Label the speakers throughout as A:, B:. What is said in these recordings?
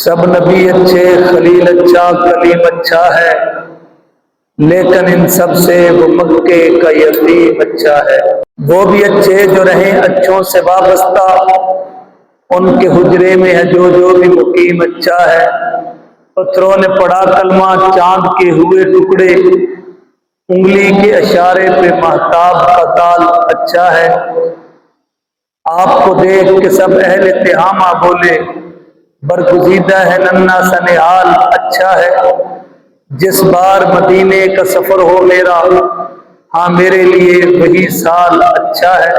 A: سب نبی اچھے، خلیل اچھا، کلیم اچھا ہے، لیکن ان سب سے وہ مکے کا یتیم اچھا ہے۔ وہ بھی اچھے جو رہیں اچھوں سے وابستہ، ان کے حجرے میں ہے جو بھی مقیم اچھا ہے۔ پتھروں نے پڑھا کلمہ، چاند کے ہوئے ٹکڑے، انگلی کے اشارے پہ مہتاب کا تال اچھا ہے۔ آپ کو دیکھ کے سب اہل تہامہ بولے، برگزیدہ ہے ننھا سا نہال اچھا ہے۔ جس بار مدینے کا سفر ہو میرا، ہاں میرے لیے وہی سال اچھا ہے۔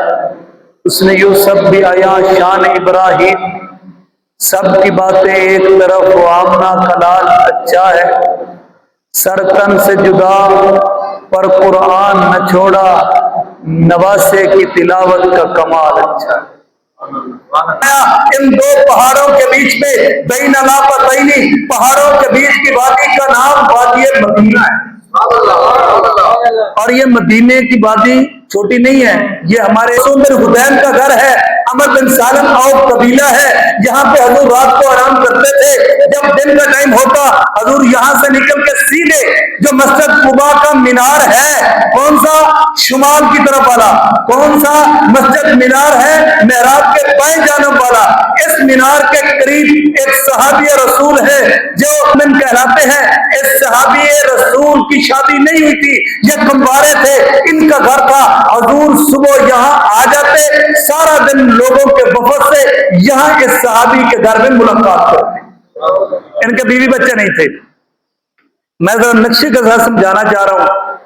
A: اس نے یوسف بھی آیا شان ابراہیم، سب کی باتیں ایک طرف و آمنہ کا لال اچھا ہے۔ سر تن سے جدا پر قرآن نہ چھوڑا، نواسے کی تلاوت کا کمال اچھا ہے۔ ان دو پہاڑوں کے بیچ میں بین لاپتینی، پہاڑوں کے بیچ کی وادی کا نام وادی مدینہ ہے۔ اور یہ مدینے کی وادی چھوٹی نہیں ہے، یہ ہمارے بن حدین کا گھر ہے، عمر بن سالم اوف قبیلہ ہے۔ یہاں پہ حضور رات کو آرام کرتے تھے، جب دن کا ٹائم ہوتا حضور یہاں سے نکل کے سیدھے جو مسجد قباء کا مینار ہے، کون سا؟ شمال کی طرف والا۔ کون سا مسجد مینار ہے؟ محراب کے بائیں جانب والا۔ اس مینار کے قریب ایک صحابی رسول ہے جو من کہلاتے ہیں۔ اس صحابی رسول کی شادی نہیں ہوئی تھی، یہ کنوارے تھے، ان کا گھر تھا۔ حضور صبح یہاں آ جاتے، سارا دن لوگوں کے وفد سے یہاں اس صحابی کے گھر میں ملاقات کرتے۔ ان کے بیوی بچے نہیں تھے۔ میں ذرا نقشے کے ساتھ سمجھانا چاہ رہا ہوں۔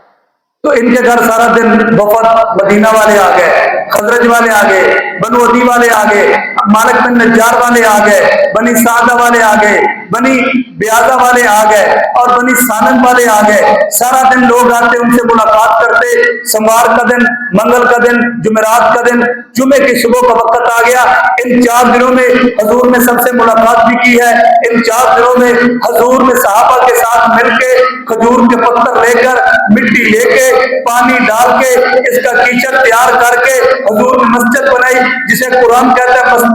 A: تو ان کے گھر سارا دن وفد، مدینہ والے آ گئے، خزرج والے آ گئے، بنو عدی والے آ گئے، مالک بن نجار والے آ گئے، بنی سعدہ والے آ گئے، بنی بیاضہ والے آ گئے، اور بنی سالم والے آ گئے۔ سارا دن لوگ آتے، ان سے ملاقات کرتے۔ سوموار کا دن، منگل کا دن، جمعرات کا دن، جمعے کی صبح کا وقت آ گیا۔ ان 4 دنوں میں حضور نے سب سے ملاقات بھی کی ہے۔ ان 4 دنوں میں حضور نے صحابہ کے ساتھ مل کے کھجور کے پتھر لے کر، مٹی لے کے، پانی ڈال کے، اس کا کیچڑ تیار کر کے حضور نے مسجد بنائی، جسے قرآن کہتا ہے مسجد،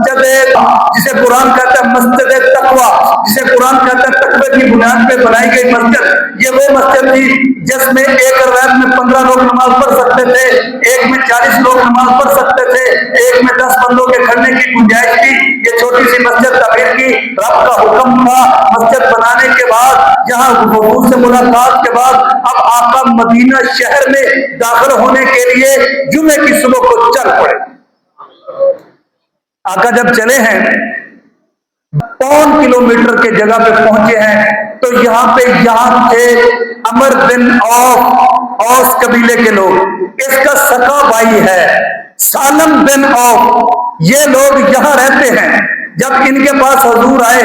A: جسے قرآن کہتا ہے مسجد تقوی، جسے قرآن کہتا ہے تقوی کی بنیاد پہ بنائی گئی مسجد۔ یہ وہ مسجد تھی جس میں ایک روایت میں 15 لوگ نماز پڑھ سکتے تھے، ایک میں 40 لوگ نماز پڑھ سکتے تھے، ایک میں 10 بندوں کے کھڑنے کی گنجائش تھی۔ یہ چھوٹی سی مسجد تعمیر کی، رب کا حکم تھا۔ مسجد بنانے کے بعد، یہاں حضور سے ملاقات کے بعد، اب آقا مدینہ شہر میں داخل ہونے کے لیے جمعے کی صبح کو چل پڑے۔ آقا جب چلے ہیں، 5 کلومیٹر کے جگہ پہ پہنچے ہیں، تو یہاں تھے عمر بن اوس قبیلے کے لوگ۔ اس کا سکا بھائی ہے سالم بن اوف، یہ لوگ یہاں رہتے ہیں۔ جب ان کے پاس حضور آئے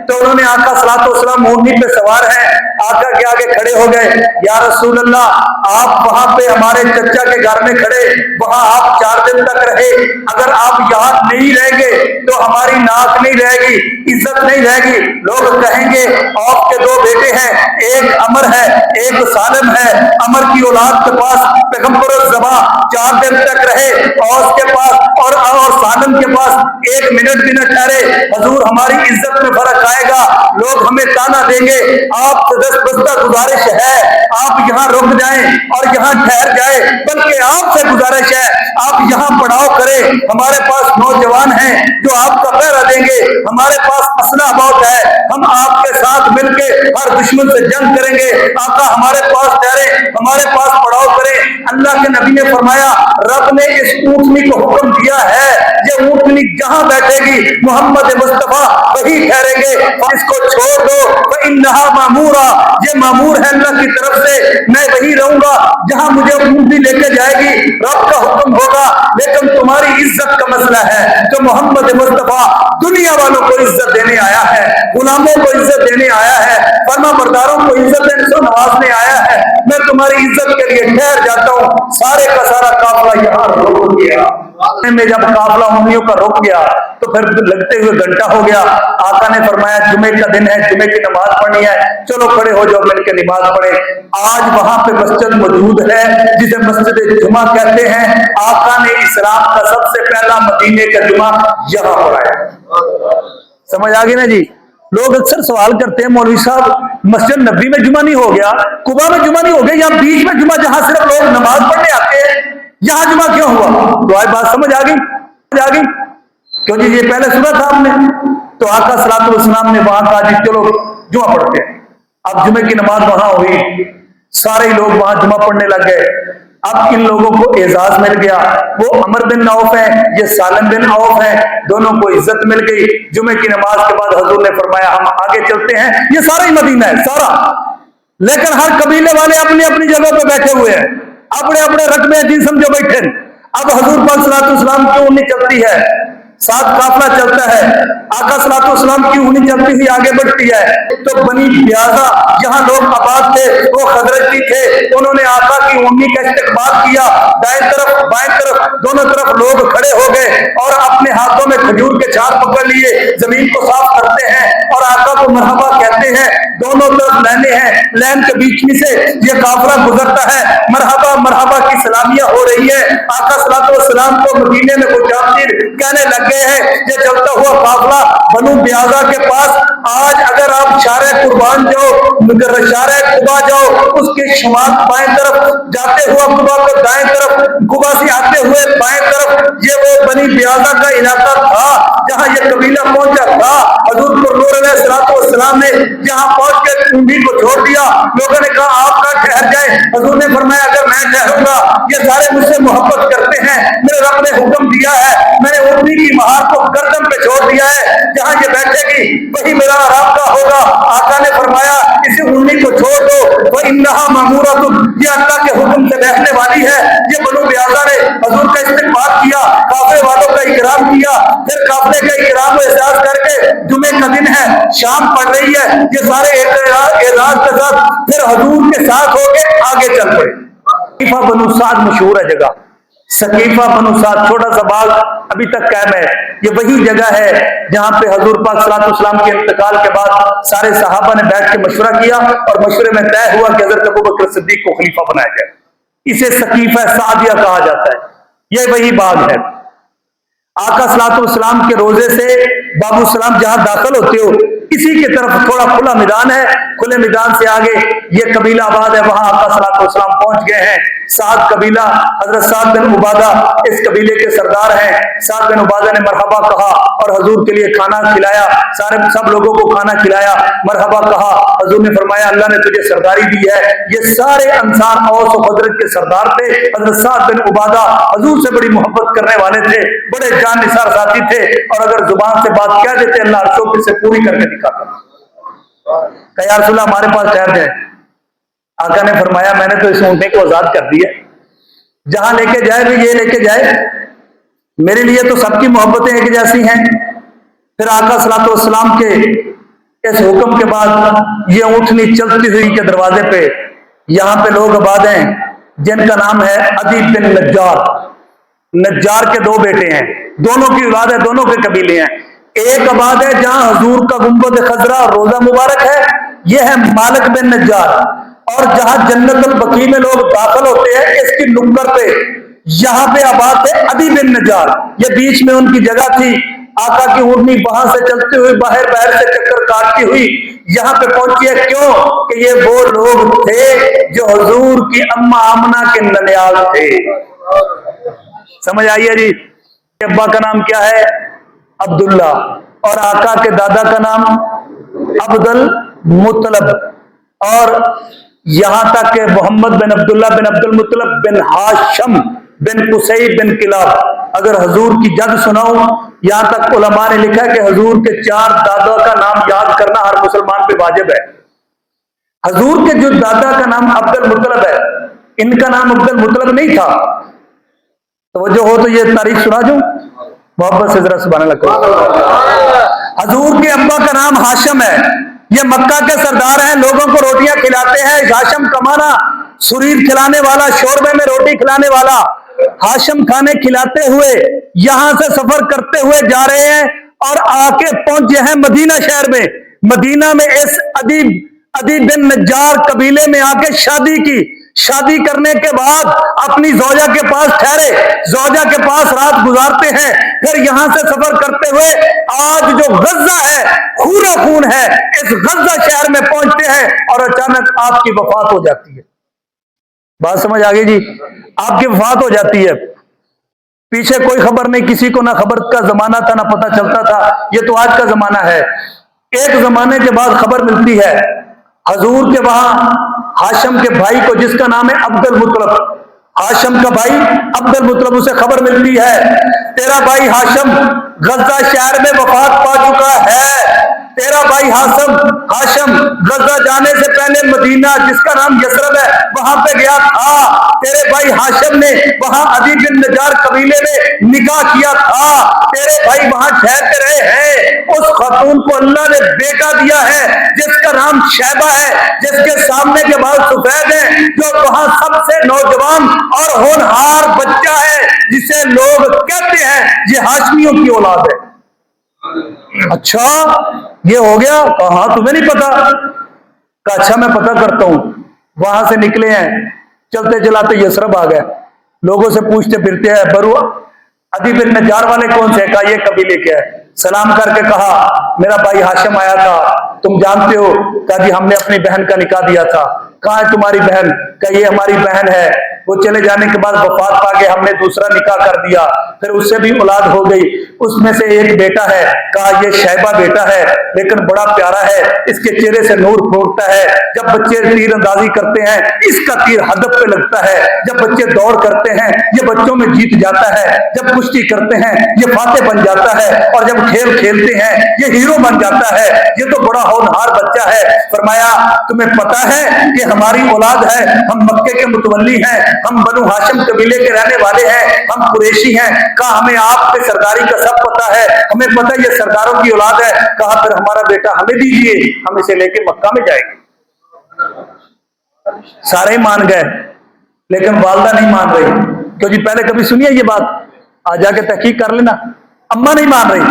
A: تو انہوں نے آقا صلاۃ والسلام اونٹنی پہ سوار ہیں، آقا کے آگے کھڑے ہو گئے۔ یا رسول اللہ، آپ وہاں پہ ہمارے چچا کے گھر میں کھڑے، وہاں آپ 4 دن تک رہے، اگر آپ یہاں نہیں رہیں گے تو ہماری ناک نہیں رہے گی، عزت نہیں رہے گی۔ لوگ کہیں گے آپ کے 2 بیٹے ہیں، ایک عمر ہے ایک سالم ہے، عمر کی اولاد کے پاس پیغمبر الزبا 4 دن تک رہے، اوس کے پاس اور سالم کے پاس 1 منٹ بھی نہ ٹھہرے، حضور ہماری عزت میں فرق آئے گا، لوگ ہمیں تانا دیں گے۔ آپ سے دستبستہ گزارش ہے، آپ یہاں رک جائیں اور یہاں ٹھہر جائیں، بلکہ آپ سے گزارش ہے آپ یہاں پڑاؤ کریں، ہمارے پاس نوجوان ہیں جو آپ کا پہرا دیں گے، ہمارے پاس اسلحہ بہت ہے، ہم آپ کے ساتھ مل کے ہر دشمن سے جنگ کریں گے، آقا ہمارے پاس ٹھہرے، ہمارے پاس پڑاؤ کریں۔ اللہ کے نبی نے فرمایا، رب نے اس اونٹنی کو حکم دیا ہے، یہ اونٹنی جہاں بیٹھے گی محمد مصطفیٰ وہی ٹھہریں گے، اس کو چھوڑ دو فإنہا مامورہ، یہ مامور ہے اللہ کی طرف سے، میں وہی رہوں گا جہاں مجھے اونٹنی لے کے جائے گی، رب کا حکم ہوگا۔ لیکن تمہاری عزت کا مسئلہ ہے کہ محمد مصطفیٰ دنیا والوں کو عزت دینے آیا ہے، غلاموں کو عزت دینے آیا ہے، فرما برداروں کو عزت دینے سے نوازنے آیا ہے، میں تمہاری عزت کے لیے ٹھہر جاتا ہوں۔ سارے کا سارا قافلہ یہاں رک گیا۔ میں جب قافلہ امیوں کا رک گیا تو پھر لگتے ہوئے گھنٹہ ہو گیا۔ آقا نے فرمایا جمعے کا دن ہے، جمعے کی نماز پڑھنی ہے، چلو کھڑے ہو جاؤ مل کے نماز پڑھے۔ آج وہاں پہ مسجد موجود ہے جسے مسجد جمعہ کہتے ہیں۔ آقا نے اسلام کا سب سے پہلا مدینے کا جمعہ یہاں پڑھایا۔ سمجھ آ گئی نا جی؟ لوگ اکثر سوال کرتے ہیں مولوی صاحب مسجد نبی میں جمعہ نہیں ہو گیا, قباء میں جمعہ نہیں ہو گیا, یہاں بیچ میں جمعہ جہاں صرف لوگ نماز پڑھنے آتے ہیں یہاں جمعہ کیوں ہوا؟ تو آج بات سمجھ آ گئی کیوں جی یہ پہلے سنا تھا آپ نے. تو آقا صلی اللہ علیہ وسلم نے وہاں کہا جی چلو جمعہ پڑھتے ہیں. اب جمعے کی نماز وہاں ہوئی, سارے لوگ وہاں جمعہ پڑھنے لگ گئے. اب ان لوگوں کو اعزاز مل گیا, وہ عمر بن عوف ہیں, یہ سالم بن عوف ہیں, دونوں کو عزت مل گئی. جمعے کی نماز کے بعد حضور نے فرمایا ہم آگے چلتے ہیں. یہ سارا ہی مدینہ ہے سارا, لیکن ہر قبیلے والے اپنی اپنی جگہ پہ بیٹھے ہوئے ہیں, اپنے اپنے رقبے جن سمجھو بیٹھے. اب حضور پاک صلی اللہ علیہ وسلم کی اونی چلتی ہے, ساتھ قافلہ چلتا ہے, آقا صلی اللہ علیہ وسلم کی اونی چلتی ہوئی آگے بڑھتی ہے. تو بنی بیاضا جہاں لوگ آباد تھے وہ خزرجی تھے, انہوں نے آقا کی اونی کا استقبال کیا. دائیں طرف بائیں طرف دونوں طرف لوگ کھڑے ہو گئے اور اپنے ہاتھوں میں کھجور کے چھار پکڑ لیے, زمین کو صاف کرتے ہیں اور آقا کو مرحبا کہتے ہیں. دونوں طرف لینے ہیں, لین کے بیچ میں سے یہ قافلہ گزرتا ہے, مرحبا مرحبا کی سلامیاں ہو رہی ہے. آقا صلی اللہ علیہ وسلم کو مدینے میں کچھ جانشین کہنے لگ گئے ہیں یہ چلتا ہوا قافلہ بنو بیاضا کے پاس. آج اگر آپ شارع قربان جاؤ, شارع قباء جاؤ, اس کے شمال بائیں طرف جاتے ہوا قباء کو دائیں طرف, قباء سے آتے ہوئے بائیں طرف, یہ وہ بنی بیاضا کا علاقہ تھا جہاں یہ قبیلہ پہنچا تھا. حضور پر نور علیہ السلام نے جہاں پہنچ کے اونٹنی کو چھوڑ دیا. لوگوں نے کہا آپ کا ٹھہر جائیں. حضور نے فرمایا اگر میں ٹھہروں گا یہ سارے مجھ سے محبت کرتے ہیں, میرے رب نے حکم دیا ہے, میں نے اونٹنی کی مہار کو گردن پہ چھوڑ دیا ہے, جہاں یہ بیٹھے گی وہی میرا رابطہ ہوگا. آقا نے فرمایا اسے اونٹنی کو چھوڑ دو, وَإِنَّهَا مَأْمُورَةٌ, یہ اللہ کے حکم سے بیٹھنے والی ہے. یہ بنو بیاضا نے حضور کا استقبال کیا, قافلے والوں کا اکرام کیا, پھر قافلے کا اکرام و احساس کر کے جمعے کا دن ہے, شام پڑ رہی ہے, یہ سارے اعزاز کے ساتھ پھر حضور کے ساتھ ہو کے آگے چل پڑے. سقیفہ بنو سعد مشہور ہے جگہ, سقیفہ بنو سعد چھوٹا سا باغ ابھی تک قائم ہے. یہ وہی جگہ ہے جہاں پہ حضور پاک صلی اللہ علیہ وسلم کے انتقال کے بعد سارے صحابہ نے بیٹھ کے مشورہ کیا اور مشورے میں طے ہوا کہ حضرت ابوبکر صدیق کو خلیفہ بنایا جائے. اسے سقیفہ سعدیہ کہا جاتا ہے. یہ وہی باغ ہے. آقا صلی اللہ علیہ وسلم کے روزے سے باب السلام جہاں داخل ہوتے ہو اسی کی طرف تھوڑا کھلا میدان ہے, کھلے میدان سے آگے یہ قبیلہ آباد ہے, وہاں آقا صلی اللہ علیہ وسلم پہنچ گئے ہیں. سعد قبیلہ, حضرت سعد بن عبادہ اس قبیلے کے سردار ہیں. سعد بن عبادہ نے مرحبا کہا اور حضور کے لیے کھانا کھلایا, سب لوگوں کو کھانا کھلایا, مرحبا کہا. حضور نے فرمایا اللہ نے تجھے سرداری دی ہے. یہ سارے انصار اوس و خزرج کے سردار تھے. حضرت سعد بن عبادہ حضور سے بڑی محبت کرنے والے تھے, بڑے جان نثار ساتھی تھے, اور اگر زبان سے بات کہہ دیتے اللہ عرشوں سے پوری کر کے دکھاتا. کہ یا رسول اللہ ہمارے پاس ٹھہر جائیں. آقا نے فرمایا میں نے تو اس اونٹنے کو آزاد کر دیا, جہاں لے کے جائے بھی یہ لے کے جائے, میرے لیے تو سب کی محبتیں ایک جیسی ہیں. پھر آقا صلی اللہ علیہ وسلم کے اس حکم کے بعد یہ اونٹنی چلتی ہوئی کے دروازے پہ یہاں پہ لوگ آباد ہیں جن کا نام ہے عدی بن نجار. نجار کے دو بیٹے ہیں, دونوں کی اولاد ہے, دونوں کے قبیلے ہیں. ایک آباد ہے جہاں حضور کا گنبد خضرا اور روزہ مبارک ہے, یہ ہے مالک بن نجار. اور جہاں جنت البقیع میں لوگ داخل ہوتے ہیں اس کی نکر پہ یہاں پہ آباد تھے عدی بن نجار. یہ بیچ میں ان کی جگہ تھی. آقا کی اونٹنی وہاں سے چلتی ہوئی باہر سے چکر کاٹتی ہوئی یہاں پہ پہنچی ہے. کیوں کہ یہ وہ لوگ تھے جو حضور کی اما آمنہ کے ننیال تھے. سمجھ آئیے جی. ابا کا نام کیا ہے؟ عبداللہ, اور آقا کے دادا کا نام عبد المطلب, اور یہاں تک کہ محمد بن عبداللہ بن عبد المطلب بن ہاشم بن قصی بن کلاب. اگر حضور کی جد سناؤں, یہاں تک علماء نے لکھا کہ حضور کے 4 دادا کا نام یاد کرنا ہر مسلمان پہ واجب ہے. حضور کے جو دادا کا نام عبد المطلب ہے, ان کا نام عبد المطلب نہیں تھا. توجہ ہو تو یہ تاریخ سنا دوں محبت سے ذرا سبحان اللہ کرو. حضور کے ابا کا نام ہاشم ہے, یہ مکہ کے سردار ہیں, لوگوں کو روٹیاں کھلاتے ہیں. ہاشم کمانا سریر کھلانے والا, شوربے میں روٹی کھلانے والا. ہاشم کھانے کھلاتے ہوئے یہاں سے سفر کرتے ہوئے جا رہے ہیں اور آ کے پہنچے ہیں مدینہ شہر میں. مدینہ میں اس عدی بن نجار قبیلے میں آ کے شادی کی. شادی کرنے کے بعد اپنی زوجہ کے پاس ٹھہرے، زوجہ کے پاس رات گزارتے ہیں، پھر یہاں سے سفر کرتے ہوئے آج جو غزہ ہے، خون و خون ہے، اس غزہ شہر میں پہنچتے ہیں اور اچانک آپ کی وفات ہو جاتی ہے۔ بات سمجھ آ گئی جی؟ آپ کی وفات ہو جاتی ہے، پیچھے کوئی خبر نہیں، کسی کو نہ خبر کا زمانہ تھا، نہ پتہ چلتا تھا، یہ تو آج کا زمانہ ہے۔ ایک زمانے کے بعد خبر ملتی ہے حضور کے وہاں ہاشم کے بھائی کو، جس کا نام ہے عبد المطلب، ہاشم کا بھائی عبد المطلب، اسے خبر ملتی ہے تیرا بھائی ہاشم غزہ شہر میں وفات پا چکا ہے، تیرا بھائی ہاشم غزہ جانے سے پہلے مدینہ جس کا نام یثرب ہے وہاں پہ گیا تھا، تیرے بھائی ہاشم نے وہاں عدی بن نجار قبیلے میں نکاح کیا تھا، تیرے بھائی وہاں ٹھہرتے رہے ہیں، اس خاتون کو اللہ نے بیٹا دیا ہے جس کا نام شیبہ ہے، جس کے سامنے کے بال سفید ہیں، جو وہاں سب سے نوجوان اور ہونہار بچہ ہے، جسے لوگ کہتے ہیں یہ ہاشمیوں کی اولاد ہے۔ اچھا یہ ہو گیا؟ کہاں تمہیں نہیں پتا؟ کہا اچھا میں پتہ کرتا ہوں۔ وہاں سے نکلے ہیں، چلتے چلاتے یثرب آ گئے، لوگوں سے پوچھتے پھرتے ہیں برو عدی بن نجار والے کون سے؟ کہا یہ قبیلے کے ہے۔ سلام کر کے کہا میرا بھائی ہاشم آیا تھا، تم جانتے ہو؟ کہا جی ہم نے اپنی بہن کا نکاح دیا تھا۔ کہاں ہے تمہاری بہن؟ کہا یہ ہماری بہن ہے، وہ چلے جانے کے بعد وفات پا کے ہم نے دوسرا نکاح کر دیا، پھر اس سے بھی اولاد ہو گئی، اس میں سے ایک بیٹا ہے۔ کہا یہ شیبہ بیٹا ہے لیکن بڑا پیارا ہے، اس کے چہرے سے نور پھوٹتا ہے، جب بچے تیر اندازی کرتے ہیں اس کا تیر ہدف پہ لگتا ہے، جب بچے دوڑ کرتے ہیں یہ بچوں میں جیت جاتا ہے، جب کشتی کرتے ہیں یہ فاتح بن جاتا ہے، اور جب کھیل کھیلتے ہیں یہ ہیرو بن جاتا ہے، یہ تو بڑا ہونہار بچہ ہے۔ فرمایا تمہیں پتا ہے کہ ہماری اولاد ہے، ہم مکے کے متولی ہیں، ہم بنو ہاشم قبیلے کے رہنے والے ہیں، ہم قریشی ہیں۔ کہا ہمیں آپ کے سرداری کا سب پتا ہے، ہمیں پتا ہے یہ سرداروں کی اولاد ہے۔ کہا پھر ہمارا بیٹا ہمیں دیجئے، ہم اسے لے کے مکہ میں جائیں گے۔ سارے مان گئے لیکن والدہ نہیں مان رہی، کیوں جی پہلے کبھی سنی ہے یہ بات؟ آج جا کے تحقیق کر لینا، اماں نہیں مان رہی۔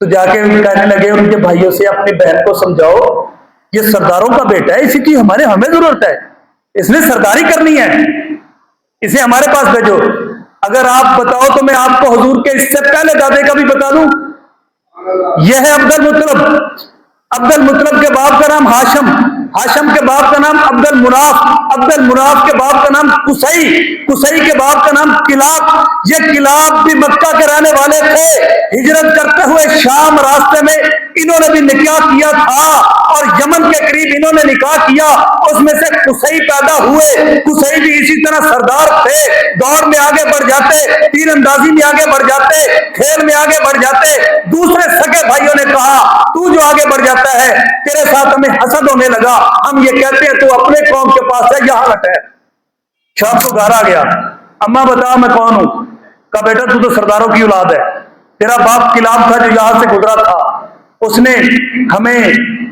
A: تو جا کے کہنے لگے ان کے بھائیوں سے اپنی بہن کو سمجھاؤ یہ سرداروں کا بیٹا ہے، اسی کی ہمیں ضرورت ہے، اس نے سرداری کرنی ہے، اسے ہمارے پاس بھیجو۔ اگر آپ بتاؤ تو میں آپ کو حضور کے اس سے پہلے دادے کا بھی بتا دوں، یہ ہے عبد المطلب، عبد المطلب کے باپ کا نام ہاشم، ہاشم کے باپ کا نام عبد المناف، عبد المناف کے باپ کا نام قصی، قصی کے باپ کا نام کلاب، یہ کلاب بھی مکہ کے رہنے والے تھے، ہجرت کرتے ہوئے شام راستے میں انہوں نے بھی نکاح کیا تھا، اور یمن کے قریب انہوں نے نکاح کیا، اس میں سے قصی پیدا ہوئے، قصی بھی اسی طرح سردار تھے، دور میں آگے بڑھ جاتے، تیر اندازی میں آگے بڑھ جاتے، کھیل میں آگے بڑھ جاتے۔ دوسرے سگے بھائیوں نے کہا تو جو آگے بڑھ جاتا ہے تیرے ساتھ ہمیں حسد ہونے لگا، ہم یہ کہتے ہیں تو اپنے قوم کے پاس ہے، یہاں ہٹ ہے۔ شاپ کو گھر آ گیا، اماں بتا میں کون ہوں؟ کہا بیٹا تو سرداروں کی اولاد ہے، تیرا باپ کلاب تھا جو یہاں سے گزرا تھا، اس نے ہمیں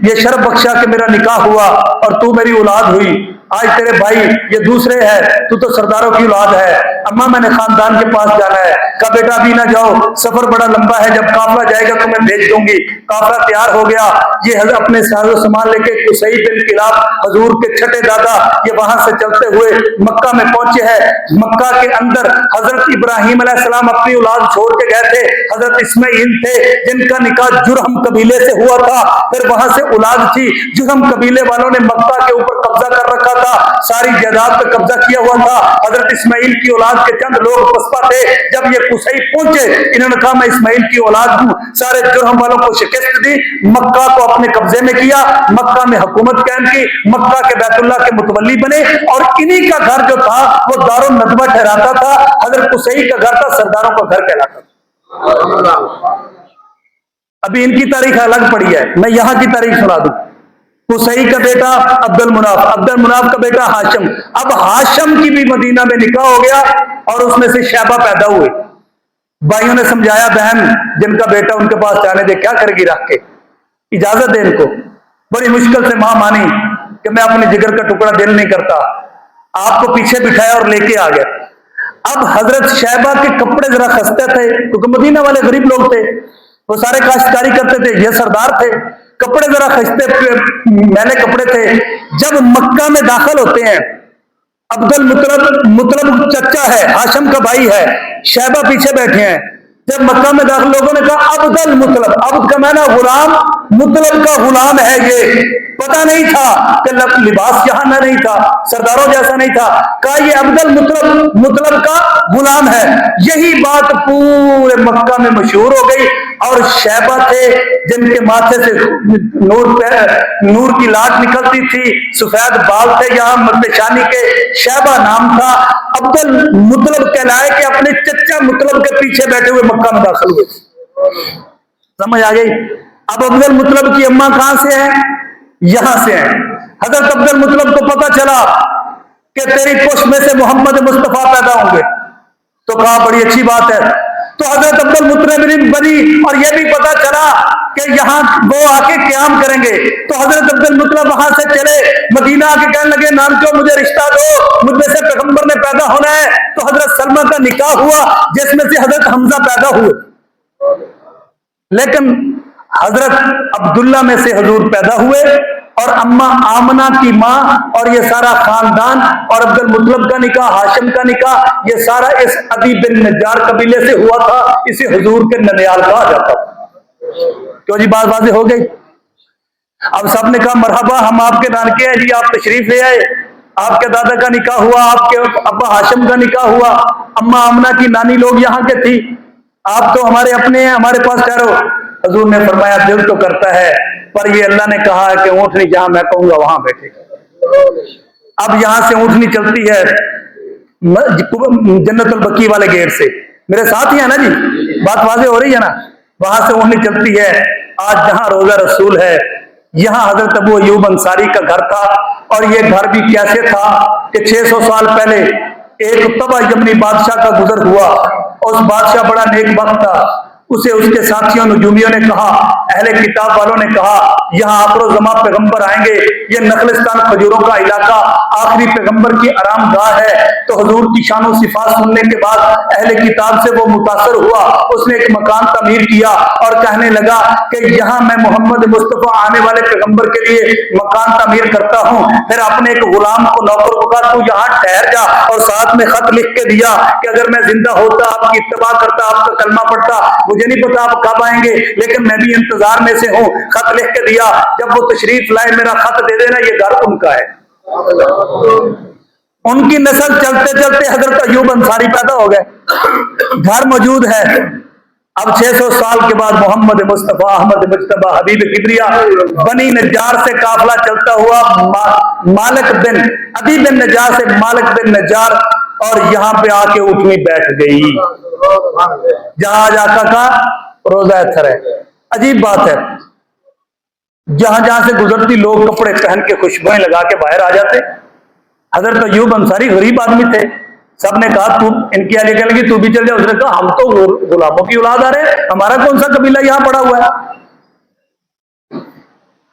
A: یہ شرف بخشا کہ میرا نکاح ہوا اور تو میری اولاد ہوئی، آج تیرے بھائی یہ دوسرے ہے، تو سرداروں کی اولاد ہے، اماں میں نے خاندان کے پاس جانا ہے۔ کہا بیٹا ابھی نہ جاؤ، سفر بڑا لمبا ہے، جب قافلہ جائے گا تو میں بھیج دوں گی۔ قافلہ تیار ہو گیا، یہ اپنے ساز و سامان لے کے قصی بن کلاب حضور کے چھٹے دادا یہ وہاں سے چلتے ہوئے مکہ میں پہنچے ہیں۔ مکہ کے اندر حضرت ابراہیم علیہ السلام اپنی اولاد چھوڑ کے گئے تھے، حضرت اسماعیل تھے جن کا نکاح جرہم قبیلے سے ہوا تھا، پھر وہاں سے اولاد تھی، جرہم قبیلے والوں نے مکہ کے اوپر قبضہ کر رکھا تھا، ساری جائیداد پہ قبضہ کیا ہوا تھا۔ حضرت اسماعیل کی اولاد کے چند لوگ پسپا تھے، جب یہ قصی پہنچے انہوں نے کہا میں اسماعیل کی اولاد ہوں، سارے جرہم والوں کو شکست دی، مکہ کو اپنے قبضے میں کیا، مکہ میں حکومت قائم کی، مکہ کے بیت اللہ کے متولی بنے، اور انہی کا گھر جو تھا وہ دار الندوہ ٹھہراتا تھا، حضرت قصی کا گھر تھا سرداروں کا گھر کہلاتا تھا۔ ابھی ان کی تاریخ الگ پڑی ہے، میں یہاں کی تاریخ سنا دوں۔ قصی کا بیٹا عبد المناف، عبد المناف کا بیٹا ہاشم، اب ہاشم کی بھی مدینہ میں نکاح ہو گیا اور اس میں سے شیبہ پیدا ہوئے۔ بھائیوں نے سمجھایا بہن جن کا بیٹا ان کے پاس جانے دے، کیا کرے گی رکھ کے، اجازت دے ان کو۔ بڑی مشکل سے ماں مانی کہ میں اپنے جگر کا ٹکڑا دل نہیں کرتا، آپ کو پیچھے بٹھایا اور لے کے آ گیا۔ اب حضرت شیبہ کے کپڑے ذرا خستے تھے کیونکہ مدینہ والے غریب لوگ تھے، وہ سارے کاشتکاری کرتے تھے، یہ سردار تھے، کپڑے ذرا خشتے میلے کپڑے تھے. جب مکہ میں داخل ہوتے ہیں، عبد المطلب چچا ہے، ہاشم کا بھائی ہے، شیبہ پیچھے بیٹھے ہیں. جب مکہ میں داخل لوگوں نے کہا عبد المطلب، عبد کا معنی غلام، مطلب کا غلام ہے. یہ پتہ نہیں تھا کہ لباس یہاں نہ نہیں تھا، سرداروں جیسا نہیں تھا. کہا یہ عبد المطلب مطلب کا غلام ہے. یہی بات پورے مکہ میں مشہور ہو گئی. اور شیبہ تھے جن کے ماتھے سے نور کی لاٹ نکلتی تھی، سفید بال تھے یہاں پیشانی کے، شیبہ نام تھا. عبد المطلب کہلائے کہ اپنے چچا مطلب کے پیچھے بیٹھے ہوئے مکہ میں داخل ہوئے. سمجھ آ گئی؟ اب عبد المطلب کی اماں کہاں سے ہیں؟ یہاں سے ہیں. حضرت عبد المطلب کو پتا چلا کہ تیری پشت میں سے محمد مصطفیٰ پیدا ہوں گے، تو کہا بڑی اچھی بات ہے. تو حضرت عبد المطلب بنی، اور یہ بھی پتا چلا کہ یہاں وہ آ کے قیام کریں گے. تو حضرت عبد المطلب وہاں سے چلے مدینہ آ کے کہنے لگے نام کیوں مجھے رشتہ دو، مجھ میں سے پیغمبر نے پیدا ہونا ہے. تو حضرت سلمہ کا نکاح ہوا جس میں سے حضرت حمزہ پیدا ہوئے. لیکن حضرت عبداللہ میں سے حضور پیدا ہوئے، اور اماں آمنہ کی ماں اور یہ سارا خاندان، اور عبد المطلب کا نکاح، ہاشم کا نکاح، یہ سارا اس عدی بن نجار قبیلے سے ہوا تھا. اسے حضور کے ننیال کہا جاتا تھا. کیوں جی بات واضح ہو گئی؟ اب سب نے کہا مرحبا، ہم آپ کے نانکے ہیں جی، آپ تشریف لے آئے. آپ کے دادا کا نکاح ہوا، آپ کے ابا ہاشم کا نکاح ہوا، اماں آمنہ کی نانی لوگ یہاں کے تھی، آپ تو ہمارے اپنے ہیں، ہمارے پاس ٹھہرو. حضور نے فرمایا دل تو کرتا ہے، پر یہ اللہ نے کہا ہے کہ اونٹنی جہاں میں کہوں گا وہاں بیٹھے گا. اب یہاں سے اونٹنی چلتی ہے جنت البقیع والے گیٹ سے، میرے ساتھ ہی ہے نا جی، بات واضح ہو رہی ہے نا. وہاں سے اونٹنی چلتی ہے. آج جہاں روضہ رسول ہے، یہاں حضرت ابو ایوب انصاری کا گھر تھا. اور یہ گھر بھی کیسے تھا کہ 600 سال پہلے ایک طبع یمنی بادشاہ کا گزر ہوا. اس بادشاہ بڑا نیک وقت تھا. اسے اس کے ساتھیوں نجومیوں نے کہا، اہل کتاب والوں نے کہا یہاں آخر و زمان پیغمبر آئیں گے، یہ نخلستان کھجوروں کا علاقہ آخری پیغمبر کی آرام گاہ ہے. تو حضور کی شان و صفات سننے کے بعد اہل کتاب سے وہ متاثر ہوا. اس نے ایک مکان تعمیر کیا اور کہنے لگا کہ یہاں میں محمد مصطفیٰ آنے والے پیغمبر کے لیے مکان تعمیر کرتا ہوں. پھر اپنے ایک غلام کو نوکر کو کہا تو یہاں ٹھہر جا، اور ساتھ میں خط لکھ کے دیا کہ اگر میں زندہ ہوتا آپ کی اتباع کرتا، آپ کا کلمہ پڑھتا. مجھے نہیں پتا آپ کب آئیں گے، لیکن میں بھی انتظار میں سے ہوں. خط لکھ کے دیا، جب وہ تشریف لائے میرا خط دے دینا، یہ گھر ان کا ہے. ان کی نسل چلتے چلتے حضرت ایوب انصاری پیدا ہو گئے، گھر موجود ہے. اب 600 سال کے بعد محمد مصطفیٰ احمد مجتبی حبیب کبریا بنی نجار سے قافلہ چلتا ہوا مالک بن عدی بن نجار سے مالک بن نجار، اور یہاں پہ آ کے اٹھنی بیٹھ گئی جہاں آج آقا کا روضہ اطہر ہے. عجیب بات ہے، جہاں جہاں سے گزرتی لوگ کپڑے پہن کے خوشبوئیں لگا کے باہر آ جاتے. حضرت ایوب انصاری غریب آدمی تھے. سب نے کہا تو ان کی آگے کہنے لگی تو بھی چل جائے. اس نے کہا ہم تو غلاموں کی اولاد آ رہے ہیں، ہمارا کون سا قبیلہ یہاں پڑا ہوا ہے،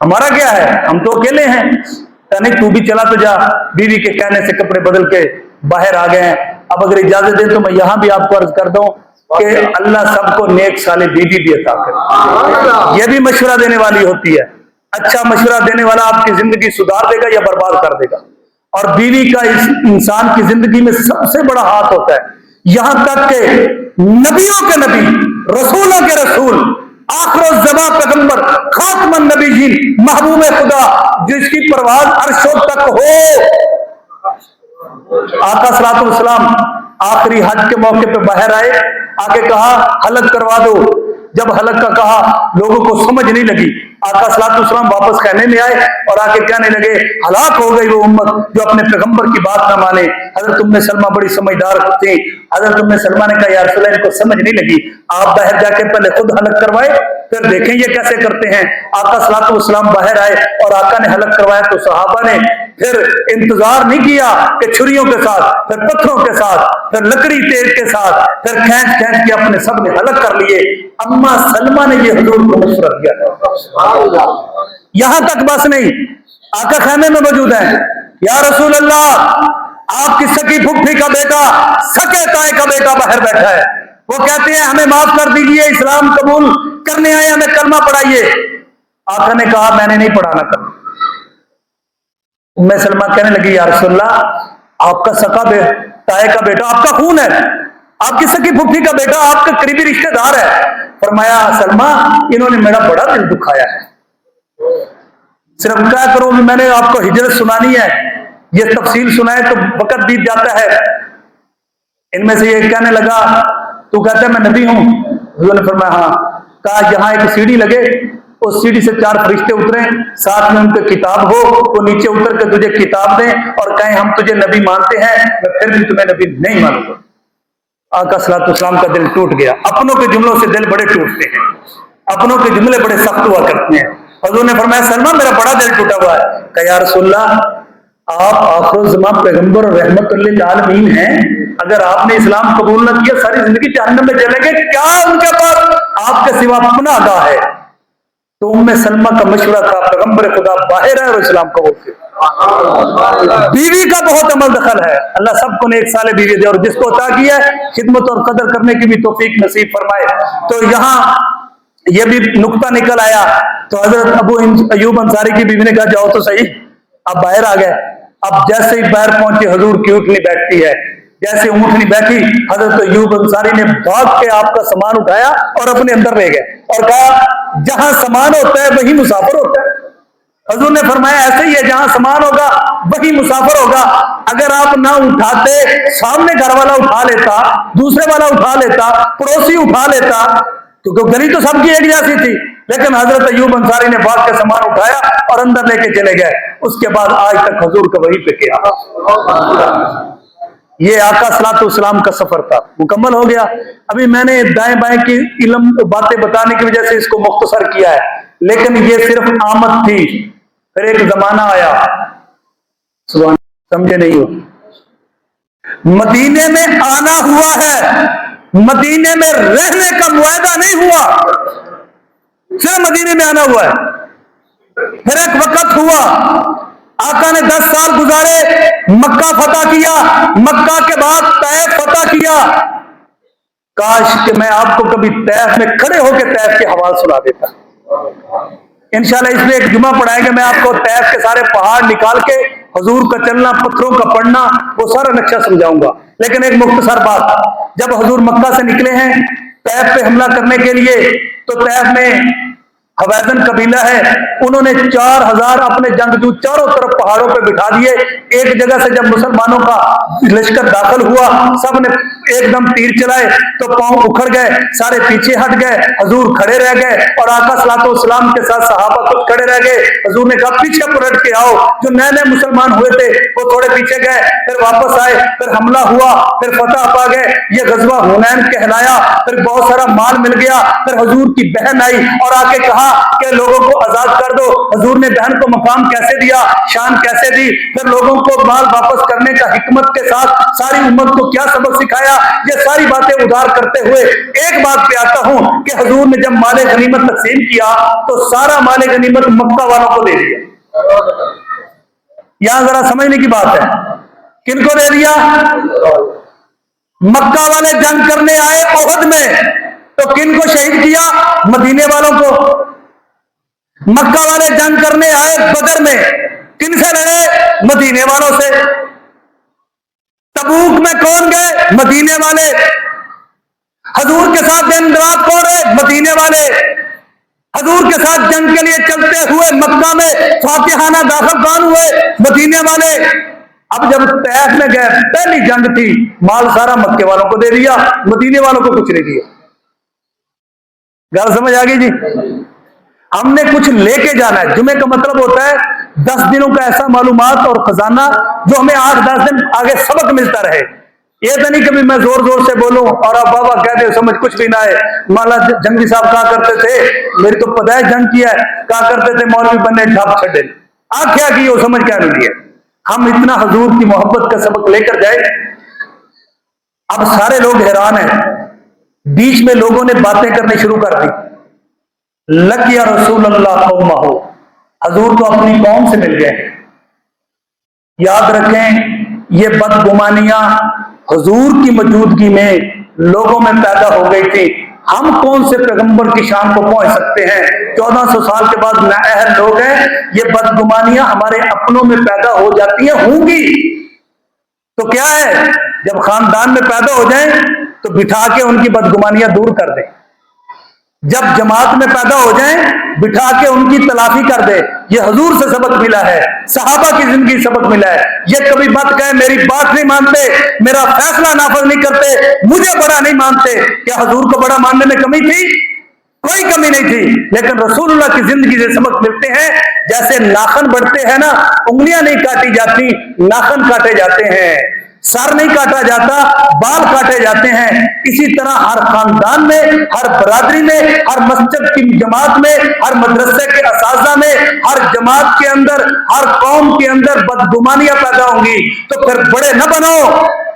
A: ہمارا کیا ہے، ہم تو اکیلے ہیں. نہیں تو بھی چلا تو جا. بیوی کے کہنے سے کپڑے بدل کے باہر آ گئے ہیں. اب اگر اجازت دیں تو میں یہاں بھی آپ کو عرض کر دوں کہ اللہ سب کو نیک صالح بیوی بھی عطا کرے. یہ بھی مشورہ دینے والی ہوتی ہے. اچھا مشورہ دینے والا آپ کی زندگی سدھار دے گا یا برباد کر دے گا. اور بیوی کا اس انسان کی زندگی میں سب سے بڑا ہاتھ ہوتا ہے. یہاں تک کہ نبیوں کے نبی، رسولوں کے رسول، آخر الزمان پیغمبر، خاتم النبیین، محبوب خدا، جس کی پرواز عرشوں تک ہو، آقا صلی اللہ علیہ وسلم آخری حج کے موقع پہ باہر آئے، آکے کہا حلق کروا دو. جب حلق کا کہا لوگوں کو سمجھ نہیں لگی. آقا صلی اللہ علیہ وسلم واپس خیمے میں آئے اور آ کے کہنے لگے ہلاک ہو گئی وہ امت جو اپنے پیغمبر کی بات نہ مانے. حضرت ام سلمہ بڑی سمجھدار تھی. حضرت ام سلمہ نے کہا یا رسول اللہ ان کو سمجھ نہیں لگی، آپ باہر جا کے پہلے خود حلق کروائے پھر دیکھیں یہ کیسے کرتے ہیں. آقا صلی اللہ علیہ وسلم باہر آئے اور آقا نے حلق کروایا تو صحابہ نے پھر انتظار نہیں کیا کہ چھریوں کے ساتھ، پھر پتھروں کے ساتھ، پھر لکڑی تیز کے ساتھ، پھر کھینچ کھینچ کے اپنے سب نے حلق کر لیے. اما سلمہ نے یہ حضور کو مشورہ دیا. یہاں تک بس نہیں، آقا خیمے میں موجود ہیں. یا رسول اللہ آپ کی سکی پھپھی کا بیٹا، سکے تائے کا بیٹا باہر بیٹھا ہے، وہ کہتے ہیں ہمیں معاف کر دیجئے، اسلام قبول کرنے آئے، ہمیں کلمہ پڑھائیے. آقا نے کہا میں نے نہیں پڑھانا کرنا. ام سلمہ کہنے لگی یا رسول اللہ آپ کا سکا تائے کا بیٹا آپ کا خون ہے, آپ کی سکی پھپھی کا بیٹا آپ کا قریبی رشتہ دار ہے. فرمایا سلمہ انہوں نے میرا بڑا دل دکھایا ہے, صرف کیا کروں میں نے آپ کو ہجرت سنانی ہے, یہ تفصیل سنائے تو وقت بیت جاتا ہے. ان میں سے یہ کہنے لگا تو کہتا ہے میں نبی ہوں. حضور نے فرمایا ہاں. کہا یہاں ایک سیڑھی لگے, اس سیڑھی سے 4 فرشتے اتریں, ساتھ میں ان کے کتاب ہو, وہ نیچے اتر کے تجھے کتاب دیں اور کہیں ہم تجھے نبی مانتے ہیں, میں پھر بھی تمہیں نبی نہیں مانوں گا. آقا صلی اللہ علیہ وسلم کا دل ٹوٹ گیا. اپنوں کے جملوں سے دل بڑے ٹوٹتے ہیں, اپنوں کے جملے بڑے سخت ہوا کرتے ہیں. حضور نے فرمایا سلمہ میرا بڑا دل ٹوٹا ہوا ہے. کہ یا رسول اللہ آپ آخر الزمان پیغمبر اور رحمت للعالمین ہیں, اگر آپ نے اسلام قبول نہ کیا ساری زندگی جہنم میں چلیں گے, کیا ان کے پاس آپ کے سوا پناہ گاہ ہے؟ تو ام سلمہ کا مشورہ تھا پیغمبر خدا باہر ہے اور اسلام قبول کیا. بیوی کا بہت عمل دخل ہے. اللہ سب کو نیک صالح بیوی دے اور جس کو عطا کی ہے خدمت اور قدر کرنے کی بھی توفیق نصیب فرمائے. تو یہاں یہ بھی نقطہ نکل آیا. تو حضرت ابو ایوب انصاری کی بیوی نے کہا جاؤ تو صحیح. اب باہر آ گئے. اب جیسے ہی باہر پہنچے حضور کی اونٹنی بیٹھتی ہے, جیسے اونٹنی بیٹھی حضرت ایوب انصاری نے بھاگ کے آپ کا سامان اٹھایا اور اپنے اندر لے گئے اور کہا جہاں سامان ہوتا ہے وہی مسافر ہوتا ہے. حضور نے فرمایا ایسے ہی ہے, جہاں سامان ہوگا وہی مسافر ہوگا. اگر آپ نہ اٹھاتے, سامنے گھر والا اٹھا لیتا, دوسرے والا اٹھا لیتا, پڑوسی اٹھا لیتا, کیونکہ گلی تو سب کی ایک جیسی تھی, لیکن حضرت ایوب انصاری نے بھاگ کے سامان اٹھایا اور اندر لے کے چلے گئے. اس کے بعد آج تک حضور کا وہی پہ کیا. یہ آقا صلی اللہ علیہ وسلم کا سفر تھا, مکمل ہو گیا. ابھی میں نے دائیں بائیں کی علم باتیں بتانے کی وجہ سے اس کو مختصر کیا ہے, لیکن یہ صرف آمد تھی. پھر ایک زمانہ آیا, سمجھے نہیں ہو, مدینے میں آنا ہوا ہے, مدینے میں رہنے کا معاہدہ نہیں ہوا, صرف مدینے میں آنا ہوا ہے. پھر ایک وقت ہوا آقا نے 10 سال گزارے, مکہ فتح کیا, مکہ کے بعد طائف فتح کیا. کاش کہ میں آپ کو کبھی طائف میں کھڑے ہو کے طائف کے حوال سنا دیتا. انشاءاللہ اس میں ایک جمعہ پڑھائیں گے, میں آپ کو طائف کے سارے پہاڑ نکال کے حضور کا چلنا, پتھروں کا پڑنا, وہ سارا نقشہ سمجھاؤں گا. لیکن ایک مختصر بات, جب حضور مکہ سے نکلے ہیں طائف پہ حملہ کرنے کے لیے, تو طائف میں حوازن قبیلہ ہے, انہوں نے 4000 اپنے جنگجو چاروں طرف پہاڑوں پہ بٹھا دیے. ایک جگہ سے جب مسلمانوں کا لشکر داخل ہوا, سب نے ایک دم تیر چلائے تو پاؤں اکھڑ گئے, سارے پیچھے ہٹ گئے, حضور کھڑے رہ گئے اور آقا صلی اللہ علیہ وسلم کے ساتھ صحابہ کچھ کھڑے رہ گئے. حضور نے کہا پیچھے پلٹ کے آؤ. جو نئے نئے مسلمان ہوئے تھے وہ تھوڑے پیچھے گئے, پھر واپس آئے, پھر حملہ ہوا, پھر فتح پا گئے. یہ غزوہ حنین کہلایا. پھر بہت سارا مال مل گیا. پھر حضور کی بہن آئی اور آ کے کہا کہ لوگوں کو آزاد کر دو. حضور نے بہن کو مقام کیسے دیا, شان کیسے دی, پھر لوگوں کو مال واپس کرنے کا حکمت کے ساتھ ساری امت کو کیا سبق سکھایا. یہ ساری باتیں ادھار کرتے ہوئے ایک بات پہ آتا ہوں کہ حضور نے جب مال غنیمت تقسیم کیا تو سارا مال غنیمت مکہ والوں کو دے دیا. یہاں ذرا سمجھنے کی بات ہے, کن کو دے دیا؟ مکہ والے جنگ کرنے آئے احد میں, تو کن کو شہید کیا؟ مدینے والوں کو. مکہ والے جنگ کرنے آئے بدر میں, کن سے لڑے؟ مدینے والوں سے. تبوک میں کون گئے؟ مدینے والے. حضور کے ساتھ دن رات کون رہے؟ مدینے والے. حضور کے ساتھ جنگ کے لیے چلتے ہوئے مکہ میں فاتحانہ داخل کون ہوئے؟ مدینے والے. اب جب طائف میں گئے, پہلی جنگ تھی, مال سارا مکے والوں کو دے دیا, مدینے والوں کو کچھ نہیں دیا. گل سمجھ آ گئی جی؟ ہم نے کچھ لے کے جانا ہے. جمعے کا مطلب ہوتا ہے 10 دنوں کا ایسا معلومات اور خزانہ جو ہمیں 8-10 دن آگے سبق ملتا رہے. یہ تو نہیں کبھی میں زور زور سے بولوں اور آپ بابا کہہ دے سمجھ کچھ بھی نہ آئے. مولا جنگی صاحب کہا کرتے تھے, میری تو پتہ ہے جنگ کیا ہے, کہا کرتے تھے مولوی بننے ڈھاپ چھڑے. آپ کیا کی وہ سمجھ کیا نہیں ہے. ہم اتنا حضور کی محبت کا سبق لے کر جائے. اب سارے لوگ حیران ہیں. بیچ میں لوگوں نے باتیں کرنے شروع کر دی. لقیا رسول اللہ قومہ, حضور تو اپنی قوم سے مل گئے. یاد رکھیں یہ بدگمانیاں حضور کی موجودگی میں لوگوں میں پیدا ہو گئی تھی. ہم کون سے پیغمبر کی شان کو پہنچ سکتے ہیں؟ 1400 سال کے بعد نااہل لوگ ہیں، یہ بدگمانیاں ہمارے اپنوں میں پیدا ہو جاتی ہیں، ہوں گی تو کیا ہے، جب خاندان میں پیدا ہو جائیں تو بٹھا کے ان کی بدگمانیاں دور کر دیں، جب جماعت میں پیدا ہو جائیں بٹھا کے ان کی تلافی کر دے۔ یہ حضور سے سبق ملا ہے، صحابہ کی زندگی سبق ملا ہے۔ یہ کبھی مت کہے میری بات نہیں مانتے، میرا فیصلہ نافذ نہیں کرتے، مجھے بڑا نہیں مانتے۔ کیا حضور کو بڑا ماننے میں کمی تھی؟ کوئی کمی نہیں تھی، لیکن رسول اللہ کی زندگی سے سبق ملتے ہیں۔ جیسے ناخن بڑھتے ہیں نا، انگلیاں نہیں کاٹی جاتی، ناخن کاٹے جاتے ہیں، سر نہیں کاٹا جاتا، بال کاٹے جاتے ہیں۔ اسی طرح ہر خاندان میں، ہر برادری میں، ہر مسجد کی جماعت میں، ہر مدرسے کے اساتذہ میں، ہر جماعت کے اندر، ہر قوم کے اندر بدگمانیاں پیدا ہوں گی۔ تو پھر بڑے نہ بنو،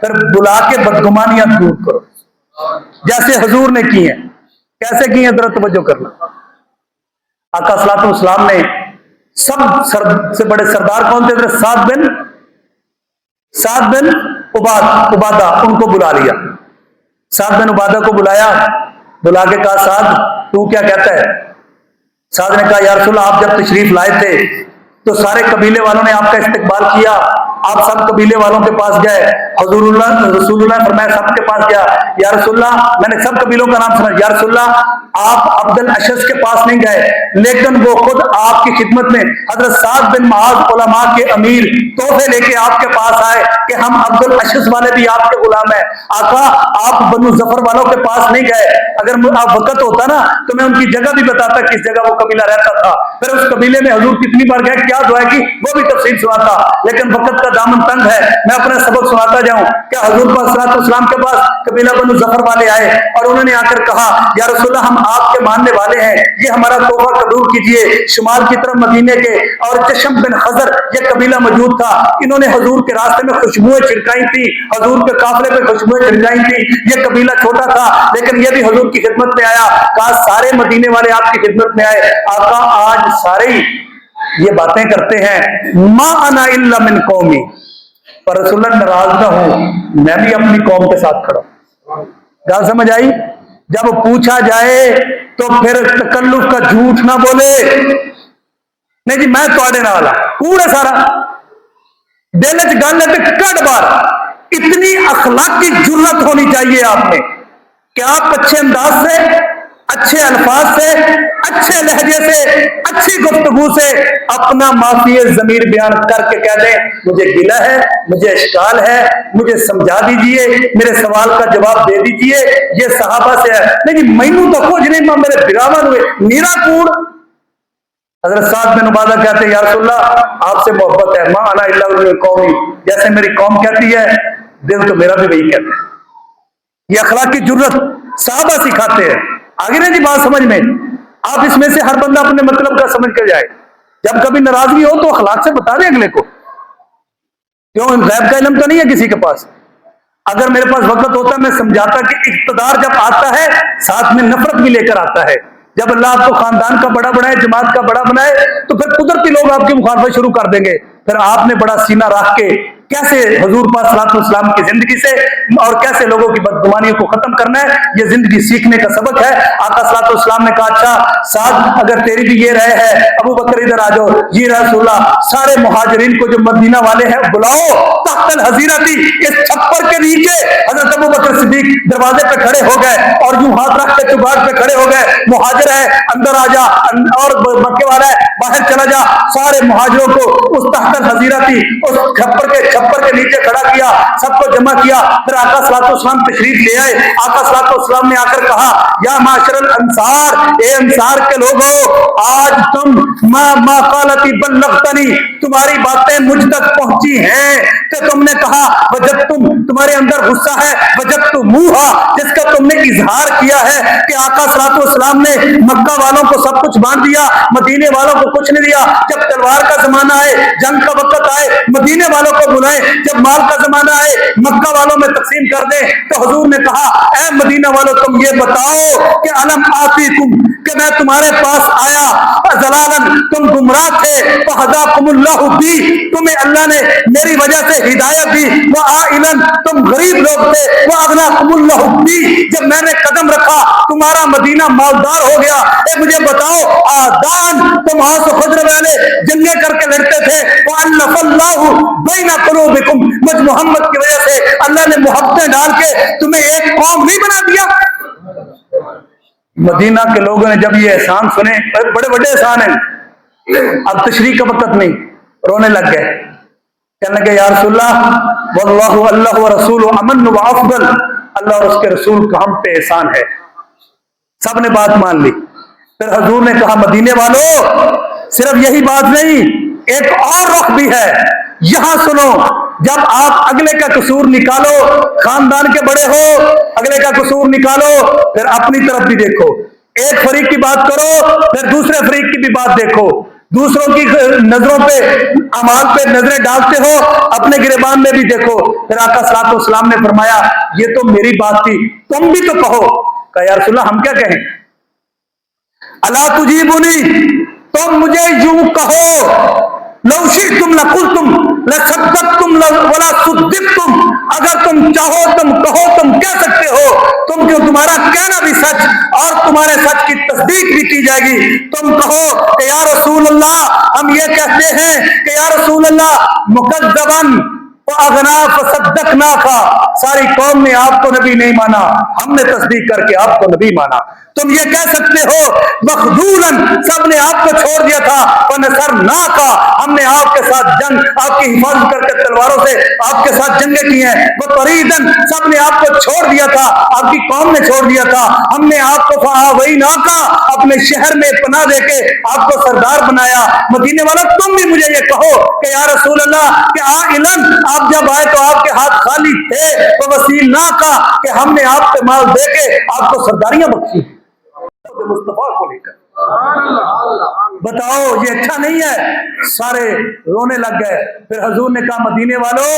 A: پھر بلا کے بدگمانیاں دور کرو، جیسے حضور نے کی ہیں۔ کیسے کی ہیں ذرا توجہ کرنا۔ آقا صلی اللہ علیہ وسلم نے سب سے بڑے سردار کون تھے؟ حضرت سعد بن عبادہ، ان کو بلا لیا۔ سعد بن عبادہ کو بلایا، بلا کے کہا سعد تو کیا کہتا ہے؟ سعد نے کہا یا رسول اللہ، آپ جب تشریف لائے تھے تو سارے قبیلے والوں نے آپ کا استقبال کیا، آپ سب قبیلے والوں کے پاس گئے، رسول اللہ فرمایا سب کے پاس گیا۔ یا رسول اللہ، میں نے سب قبیلوں کا نام سنا۔ یا رسول اللہ، آپ عبد الاشس کے پاس نہیں گئے، لیکن وہ خود آپ کی خدمت میں حضرت سعد بن معاذ علماء کے امیر تحفے لے کے آپ کے پاس آئے کہ ہم عبد الاشس والے بھی آپ کے غلام ہیں۔ آقا آپ بنو ظفر والوں کے پاس نہیں گئے، اگر آپ وقت ہوتا نا تو میں ان کی جگہ بھی بتاتا کس جگہ وہ قبیلہ رہتا تھا، پھر اس قبیلے میں حضور کتنی بار گئے، کیا دعا کی، وہ بھی تفصیل سناتا، لیکن وقت کا دامن تنگ ہے، میں اپنا سبق سناتا جاؤں۔ کیا حضور پاک صلی اللہ علیہ وسلم کے پاس قبیلہ بنو ظفر والے آئے اور انہوں نے آ کر کہا یا رسول اللہ، ہم آپ کے ماننے والے ہیں، یہ ہمارا تحفہ قبول کیجئے۔ شمال کی طرف مدینے کے اور چشم بن خضر یہ قبیلہ موجود تھا، انہوں نے حضور کے راستے میں خوشبوئیں چھڑکائی تھی، حضور کے قافلے پہ خوشبوئیں چھڑکائی تھی۔ یہ قبیلہ چھوٹا تھا لیکن یہ بھی حضور کی خدمت میں آیا، کہا سارے مدینے والے آپ کی خدمت میں آئے۔ آقا آج سارے یہ باتیں کرتے ہیں ما انا الا من قومی، پر رسول اللہ ناراض نہ ہوں، میں بھی اپنی قوم کے ساتھ کھڑا ہوں۔ گل سمجھ آئی؟ جب پوچھا جائے تو پھر تکلف کا جھوٹ نہ بولے، نہیں جی میں تواڈے نال ہاں، پورا سارا دل چ گل ہے تے کڈ بار۔ اتنی اخلاقی جرت ہونی چاہیے آپ میں کہ آپ اچھے انداز سے، اچھے الفاظ سے، اچھے لہجے سے، اچھی گفتگو سے اپنا معافی ضمیر بیان کر کے کہہ دیں مجھے گلہ ہے، مجھے اشکال ہے، مجھے سمجھا دیجئے، میرے سوال کا جواب دے دیجئے، یہ صحابہ سے ہے۔ لیکن مینوں تو کچھ نہیں، میرے بگاون ہوئے نیرا کوڑ۔ حضرت سعد بن عبادہ کہتے ہیں یا رسول اللہ آپ سے محبت ہے، ما انا الا من قومی، جیسے میری قوم کہتی ہے دل تو میرا بھی وہی کہتا ہے۔ یہ اخلاقی جرت صحابہ سکھاتے ہیں۔ آگے نہیں جی بات سمجھ میں؟ آپ اس میں سے ہر بندہ اپنے مطلب کا سمجھ کر جائے۔ جب کبھی ناراضگی ہو تو اخلاق سے بتا دیں اگلے کو، کیوں غیب کا علم تو نہیں ہے کسی کے پاس۔ اگر میرے پاس وقت ہوتا میں سمجھاتا کہ اقتدار جب آتا ہے ساتھ میں نفرت بھی لے کر آتا ہے۔ جب اللہ آپ کو خاندان کا بڑا بنائے، جماعت کا بڑا بنائے تو پھر قدرتی لوگ آپ کی مخالفت شروع کر دیں گے۔ پھر آپ نے بڑا سینہ رکھ کے کیسے حضور پاک صلی اللہ علیہ وسلم کی زندگی سے اور کیسے لوگوں کی بدگمانیوں کو ختم کرنا ہے، یہ زندگی سیکھنے کا سبق ہے۔ آقا صلی اللہ علیہ وسلم نے کہا اچھا سعد اگر تیری بھی یہ رائے ہے، ابو بکر ادھر آ جاؤ، جی رسول اللہ سارے مہاجرین کو جو مدینہ والے ہیں بلاؤ تحت الحزیرہ تھی، اس چھپر کے نیچے۔ حضرت ابو بکر صدیق دروازے پہ کھڑے ہو گئے اور یوں ہاتھ رکھ کے چوگاٹ پہ کھڑے ہو گئے، مہاجر ہے اندر آ جا، اور مکے والا ہے باہر چلا جا۔ سارے مہاجروں کو اس تحت الحزیرہ تھی اس چھپر کے نیچے کھڑا کیا، سب کو جمع کیا۔ پھر آقا صلی اللہ علیہ وسلم تشریف لے آئے۔ آقا صلی اللہ علیہ وسلم نے آ کر کہا یا معاشر الانصار، اے انصار کے لوگوں، آج تم ما قالتی بلغتنی، تمہاری باتیں مجھ تک پہنچی ہیں کہ تم نے کہا وجدتم، تمہارے اندر غصہ ہے، وجدتموہا، جس کا تم نے اظہار کیا ہے کہ آقا صلی اللہ علیہ وسلم نے مکہ والوں کو سب کچھ بانٹ دیا، مدینے والوں کو کچھ نہیں دیا۔ جب تلوار کا زمانہ آئے، جنگ کا وقت آئے، مدینے والوں کو بلائیں، جب مال کا زمانہ آئے مکہ والوں میں تقسیم کر دیں۔ تو حضور نے کہا اے مدینہ والوں تم یہ بتاؤ کہ علم آتی تم، کہ میں تمہارے پاس آیا زلالن، تم گمراہ تھے، فہداکم اللہ بی، تمہیں اللہ نے میری وجہ سے ہدایت دی، وعائلن، تم غریب لوگ تھے، واغناکم اللہ بی، جب میں نے قدم رکھا تمہارا مدینہ مالدار ہو گیا۔ اے مجھے بتاؤ، آدان تم آس و خضر والے جنگیں کر کے لڑتے تھے، وَأَلَّفَ اللَّهُ بَيْنَ قُلُوبِكُمْ، مجھ محمد کی وجہ سے اللہ نے محبتیں ڈال کے تمہیں ایک قوم نہیں بنا دیا۔ مدینہ کے لوگوں نے جب یہ احسان سنے، بڑے بڑے احسان ہیں، اب تشریح کا وقت نہیں، رونے لگ گئے، کہنے لگے یا رسول اللہ واللہ اللہ ورسول امن و افضل، اللہ اور اس کے رسول کا ہم پہ احسان ہے۔ سب نے بات مان لی۔ پھر حضور نے کہا مدینے والوں، صرف یہی بات نہیں، ایک اور رخ بھی ہے، یہاں سنو، جب آپ اگلے کا قصور نکالو، خاندان کے بڑے ہو، اگلے کا قصور نکالو، پھر اپنی طرف بھی دیکھو، ایک فریق کی بات کرو، پھر دوسرے فریق کی بھی بات دیکھو، دوسروں کی نظروں پہ اعمال پہ نظریں ڈالتے ہو، اپنے گریبان میں بھی دیکھو۔ پھر آقا صلی اللہ علیہ وسلم نے فرمایا یہ تو میری بات تھی، تم بھی تو کہو۔ کہا یا رسول اللہ ہم کیا کہیں؟ الا تجیبونی، تم مجھے یوں کہو، لو شئتم لقلتم لصدقتم ولا صدقتم، اگر تم چاہو تم کہو، تم کہہ سکتے ہو، تم کیوں، تمہارا کہنا بھی سچ اور تمہارے سچ کی تصدیق بھی کی جائے گی۔ تم کہو کہ یا رسول اللہ ہم یہ کہتے ہیں کہ یا رسول اللہ مکذبن وَأَغْنَا فَصَدَّقْنَاكَ، ساری قوم نے آپ کو نبی نہیں مانا، ہم نے تصدیق کر کے آپ کو نبی مانا۔ تم یہ کہہ سکتے ہو مخذولاً، سب نے آپ کو چھوڑ دیا تھا، وَنَصَرْنَاكَ، ہم نے آپ کے ساتھ جنگ، آپ کی حفاظت کر کے تلواروں سے آپ کے ساتھ جنگیں کی ہیں، وَطَرِيدًا، سب نے آپ کو چھوڑ دیا تھا، آپ کی قوم نے چھوڑ دیا تھا، ہم نے آپ کو فَآوَيْنَاكَ، اپنے شہر میں پناہ دے کے آپ کو سردار بنایا۔ مدینے والا تم بھی مجھے یہ کہو کہ یا رسول اللہ کہ عائلاً، آپ جب آئے تو آپ کے ہاتھ خالی تھے، وَوَسِيلْنَاكَ، کہ ہم نے آپ کے مال دے کے آپ کو سرداریاں بخشی مصطفیٰ کو لے کر۔ بتاؤ یہ اچھا نہیں ہے؟ سارے رونے لگ گئے۔ پھر حضور نے کہا مدینے والوں،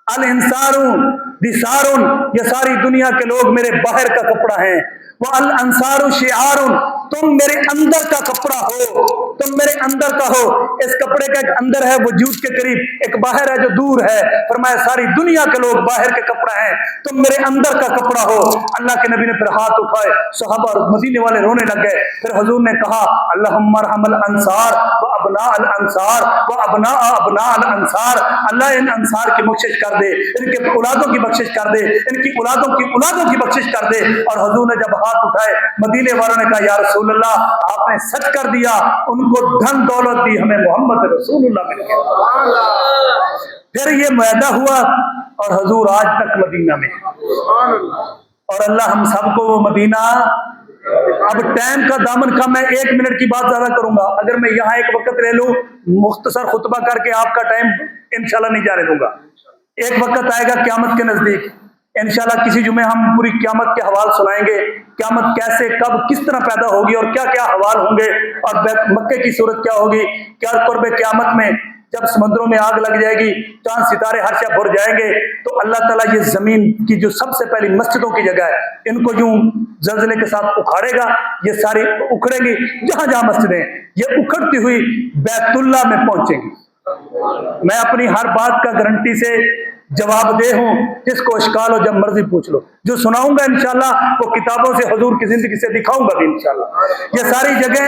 A: الانصار دثار، یہ ساری دنیا کے لوگ میرے باہر کا کپڑا ہیں، والانصار شعار، تم میرے اندر کا کپڑا ہو، تم میرے اندر کا ہو۔ اس کپڑے کا ایک اندر ہے وجود کے قریب، ایک باہر ہے جو دور ہے۔ فرمایا ساری دنیا کے لوگ باہر کے کپڑا ہیں، تم میرے اندر کا کپڑا ہو۔ اللہ کے نبی نے پھر ہاتھ اٹھائے، صحابہ اور مدینے والے رونے لگ گئے۔ پھر حضور نے کہا اللہم ارحم الانصار وابناء الانصار وابناء ابناء الانصار، اللہ ان انصار کی بخشش کر دے، ان کے اولادوں کی بخشش کر دے، ان کی اولادوں کی بخشش کر دے۔ اور حضور نے جب ہاتھ اٹھائے، مدینے والوں نے کہا یا رسول اللہ آپ نے سچ کر دیا، ان کو دھن دولت دی، ہمیں محمد رسول اللہ مل گیا۔ پھر یہ معاہدہ ہوا اور حضور آج تک مدینہ میں، اور اللہ ہم سب کو وہ مدینہ، اب ٹائم کا دامن کم ہے، 1 منٹ کی بات زیادہ کروں گا، اگر میں یہاں ایک وقت لے لوں مختصر خطبہ کر کے آپ کا ٹائم انشاءاللہ نہیں جانے دوں گا۔ ایک وقت آئے گا قیامت کے نزدیک، انشاءاللہ کسی جمعے ہم پوری قیامت کے حوال سنائیں گے، قیامت کیسے کب کس طرح پیدا ہوگی اور کیا کیا حوال ہوں گے، اور مکے کی صورت کیا ہوگی، کیا قرب قیامت میں جب سمندروں میں آگ لگ جائے گی، چاند ستارے ہر شے بھر جائیں گے، تو اللہ تعالیٰ یہ زمین کی جو سب سے پہلی مسجدوں کی جگہ ہے، ان کو یوں زلزلے کے ساتھ اکھاڑے گا، یہ ساری اکھڑیں گی، جہاں جہاں مسجدیں یہ اکھڑتی ہوئی بیت اللہ میں پہنچیں گی۔ میں اپنی ہر بات کا گارنٹی سے جواب دے ہوں، جس کو اشکال ہو جب مرضی پوچھ لو، جو سناؤں گا انشاءاللہ وہ کتابوں سے حضور کی زندگی سے دکھاؤں گا بھی انشاءاللہ۔ یہ ساری جگہ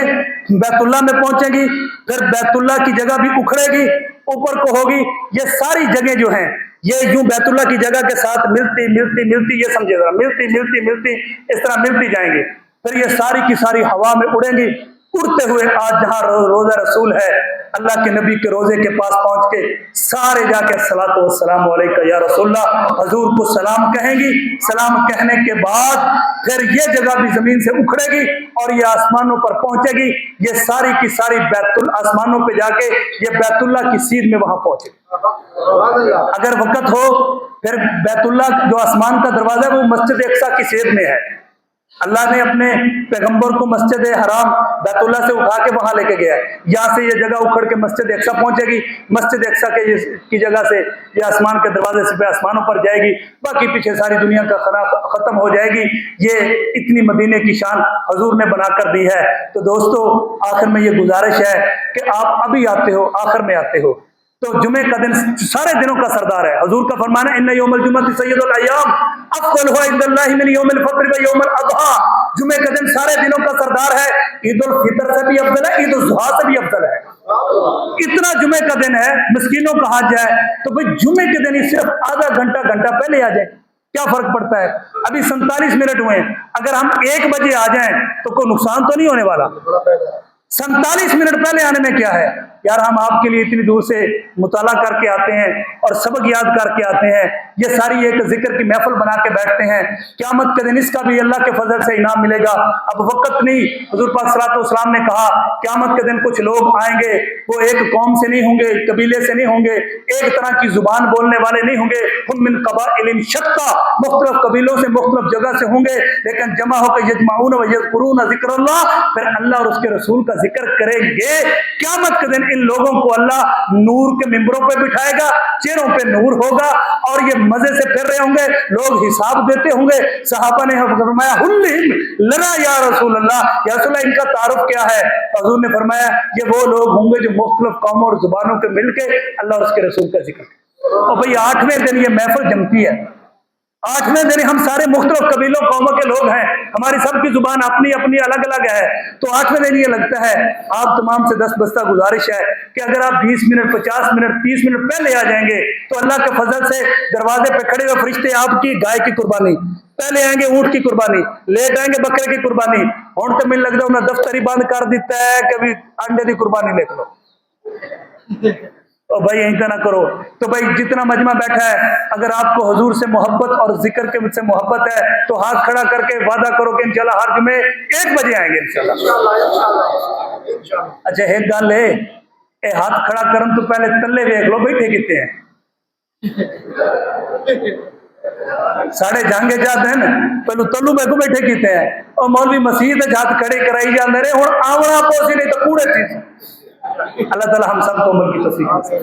A: بیت اللہ میں پہنچے گی، پھر بیت اللہ کی جگہ بھی اکھڑے گی، اوپر کو ہوگی، یہ ساری جگہیں جو ہیں یہ یوں بیت اللہ کی جگہ کے ساتھ ملتی ملتی ملتی، یہ سمجھے ذرا، ملتی ملتی ملتی اس طرح ملتی جائیں گی، پھر یہ ساری کی ساری ہوا میں اڑیں گی، اڑتے ہوئے آج جہاں روزہ رسول ہے، اللہ کے نبی کے روزے کے پاس پہنچ کے سارے جا کے الصلاۃ والسلام علیکہ یا رسول اللہ، حضور کو سلام کہیں گی، سلام کہنے کے بعد پھر یہ جگہ بھی زمین سے اکھڑے گی اور یہ آسمانوں پر پہنچے گی، یہ ساری کی ساری آسمانوں پہ جا کے یہ بیت اللہ کی سیر میں وہاں پہنچے گی۔ اگر وقت ہو پھر بیت اللہ جو آسمان کا دروازہ ہے وہ مسجد اقصیٰ کی سیر میں ہے، اللہ نے اپنے پیغمبر کو مسجد حرام بیت اللہ سے اٹھا کے وہاں لے کے گیا ہے. یہاں سے یہ جگہ اکھڑ کے مسجد اقصیٰ پہنچے گی, مسجد اقصیٰ کی جگہ سے یہ آسمان کے دروازے سے پہ آسمانوں پر جائے گی, باقی پیچھے ساری دنیا کا ختم ہو جائے گی. یہ اتنی مدینے کی شان حضور نے بنا کر دی ہے. تو دوستو آخر میں یہ گزارش ہے کہ آپ ابھی آتے ہو, آخر میں آتے ہو, تو جمعے کا دن سارے دنوں کا سردار ہے. حضور کا فرمانا ہے ان یوم الجمعہ سید الایام افضل هو عند اللہ من یوم الفطر و یوم الاضحیٰ. جمعے کا دن سارے دنوں کا سردار ہے. عید الفطر سے بھی افضل ہے, عید الاضحیٰ سے بھی افضل ہے. اتنا جمعے کا دن ہے, مسکینوں کا حج ہے, تو بھئی جمعے کے دن ہی صرف آدھا گھنٹہ پہلے آ جائیں, کیا فرق پڑتا ہے؟ ابھی 47 منٹ ہوئے ہیں, اگر ہم 1 بجے آ جائیں تو کوئی نقصان تو نہیں ہونے والا. 47 منٹ پہلے آنے میں کیا ہے یار. ہم آپ کے لیے اتنی دور سے مطالعہ کر کے آتے ہیں اور سبق یاد کر کے آتے ہیں, یہ ساری ایک ذکر کی محفل بنا کے بیٹھتے ہیں. قیامت کے دن اس کا بھی اللہ کے فضل سے انعام ملے گا. اب وقت نہیں, حضور پاک صلی اللہ علیہ وسلم نے کہا قیامت کے دن کچھ لوگ آئیں گے, وہ ایک قوم سے نہیں ہوں گے, قبیلے سے نہیں ہوں گے, ایک طرح کی زبان بولنے والے نہیں ہوں گے. ہم من قبائل شتیٰ, مختلف قبیلوں سے مختلف جگہ سے ہوں گے, لیکن جمع ہو کے یجمعون و یذکرون ذکر اللہ, پھر اللہ اور اس کے رسول کا ذکر کریں گے. قیامت کے دن ان لوگوں کو اللہ نور کے ممبروں پہ بٹھائے گا, چہروں پہ نور ہوگا اور یہ مزے سے پھر رہے ہوں گے, لوگ حساب دیتے ہوں گے. صحابہ نے فرمایا ہلہم لنا یا رسول اللہ, یا رسول اللہ ان کا تعارف کیا ہے؟ حضور نے فرمایا یہ وہ لوگ ہوں گے جو مختلف قوموں اور زبانوں کے مل کے اللہ اور اس کے رسول کا ذکر کریں. اور بھئی 8ویں دن یہ محفل جمتی ہے. 8ویں دن ہم سارے مختلف قبیلوں قوموں کے لوگ ہیں, ہماری سب کی زبان اپنی اپنی الگ الگ ہے. تو 8ویں دن یہ لگتا ہے, آپ تمام سے دستبستہ گزارش ہے کہ اگر آپ 20 منٹ 50 منٹ 30 منٹ پہلے آ جائیں گے تو اللہ کے فضل سے دروازے پہ کھڑے ہوئے فرشتے آپ کی گائے کی قربانی, پہلے آئیں گے اونٹ کی قربانی, لیٹ آئیں گے بکرے کی قربانی. ہوں تو مل لگتا ہے انہیں دفتر ہی بند کر دیتا ہے کہ ابھی انڈے کی قربانی لے لو. اور بھائی ایسا نہ کرو. تو بھائی جتنا مجمع بیٹھا ہے, اگر آپ کو حضور سے محبت اور ذکر کے سے محبت ہے تو ہاتھ کھڑا کر کے وعدہ کرو کہ انشاءاللہ ہر جمعے 1 بجے آئیں گے انشاءاللہ. اچھا ایک گل ہے, اے ہاتھ کھڑا کرن تو پہلے تلے دیکھ لو بیٹھے کتنے ہیں. ساڑھے جانگے جاتے ہیں پہلو تلو میں کو بیٹھے کیتے ہیں, اور مولوی مسیح ہاتھ کھڑے کرائی جاندے رہے, ہوں آونا پوسی نہیں تو کوڑے چیز. اللہ تعالی ہم سب کو عمل کی توفیق دے.